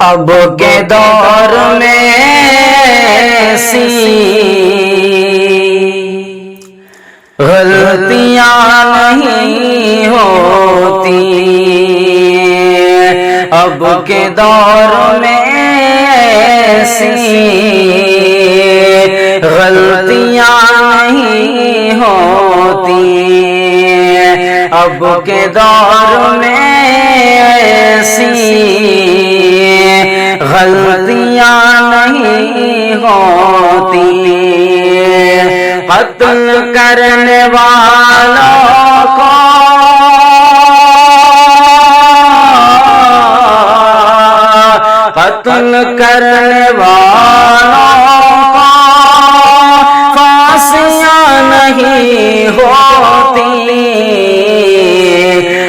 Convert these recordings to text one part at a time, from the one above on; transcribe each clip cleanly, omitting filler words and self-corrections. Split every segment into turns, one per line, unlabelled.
اب کے دور میں ایسی غلطیاں نہیں ہوتی، اب کے دور میں ایسی غلطیاں نہیں ہوتی، اب کے دور میں ایسی غلطیاں نہیں ہوتی، قتل کرنے والوں کو قتل کرنے والوں کو پھانسیاں نہیں ہوتی،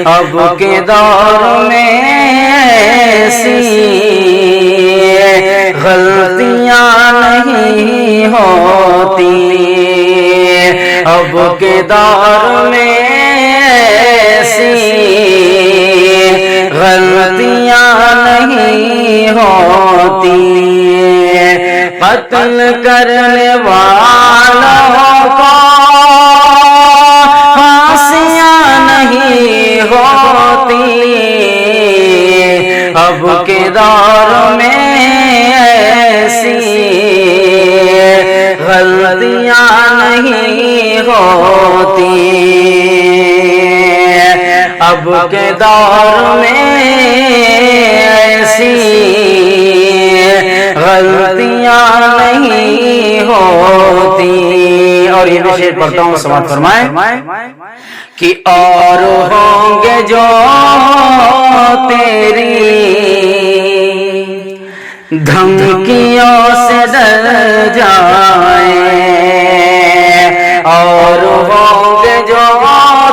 اب کے دور میں ایسی غلطیاں نہیں ہوتی، اب کے دور میں ایسی غلطیاں نہیں ہوتی، قتل کرنے والوں کو پھانسیاں نہیں ہوتی، اب کے دور میں ایسی غلطیاں نہیں ہوتی، اب کے دور میں ایسی غلطیاں نہیں ہوتی۔ اور یہ میں شعر پڑھتا ہوں، سماعت فرمائیں کہ اور ہوں گے جو تیری دھمکیوں سے ڈر جائیں، اور ہوں گے جو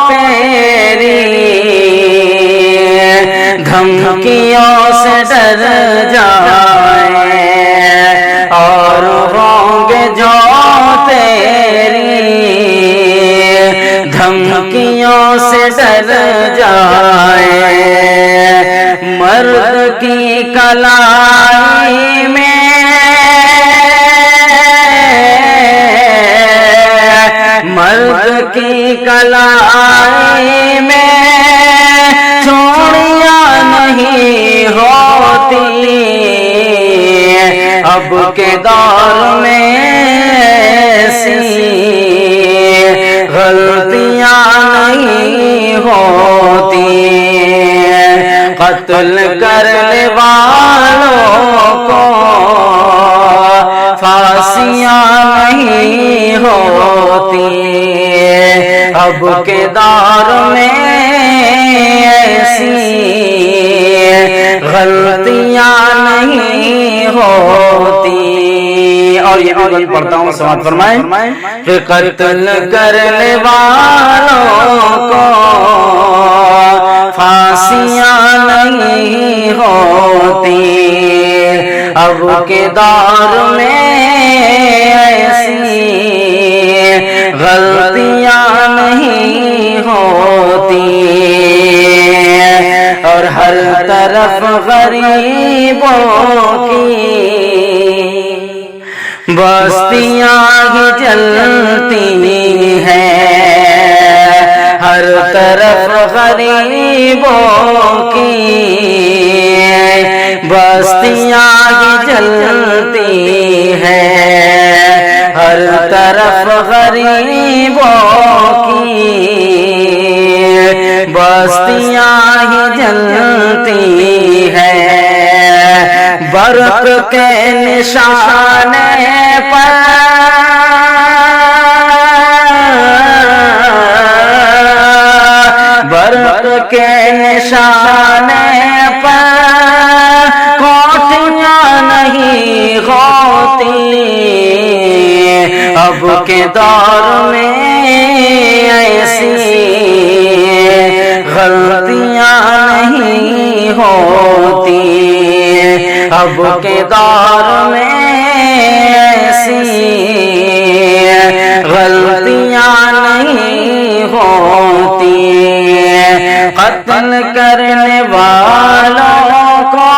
تیری دھمکیوں سے ڈر جائیں، اور ہوں گے جو تیری دھمکیوں سے ڈر جائیں، مرد کی کلائی میں مرد کی کلائی میں چوڑیاں نہیں ہوتی، اب کے دور میں ایسی غلطیاں نہیں ہوتی، قتل کرنے والوں کو پھانسیاں نہیں ہوتی، اب کے دور میں ایسی غلطیاں نہیں ہوتی۔ اور یہ بھی پڑھتا ہوں، سماعت فرمائیں کہ قتل کرنے والوں کو پھانسیاں نہیں ہوتی، اب کے دور میں ایسی غلطیاں نہیں ہوتی، اور ہر طرف غریبوں کی بستیاں ہی جلتی ہیں، ہر طرف غریبوں کی بستیاں ہی جلتی ہیں، ہر طرف غریبوں کی بستیاں ہی جلتی ہیں، برق کے نشانے پر برق کے نشانے پر کوٹیاں نہیں ہوتی، اب کے دور میں ایسی غلطیاں نہیں ہوتی، اب کے دور میں ایسی غلطیاں نہیں ہوتی، قتل کرنے والوں کو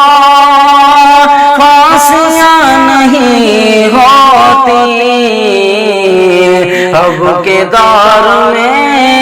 اب کے دور میں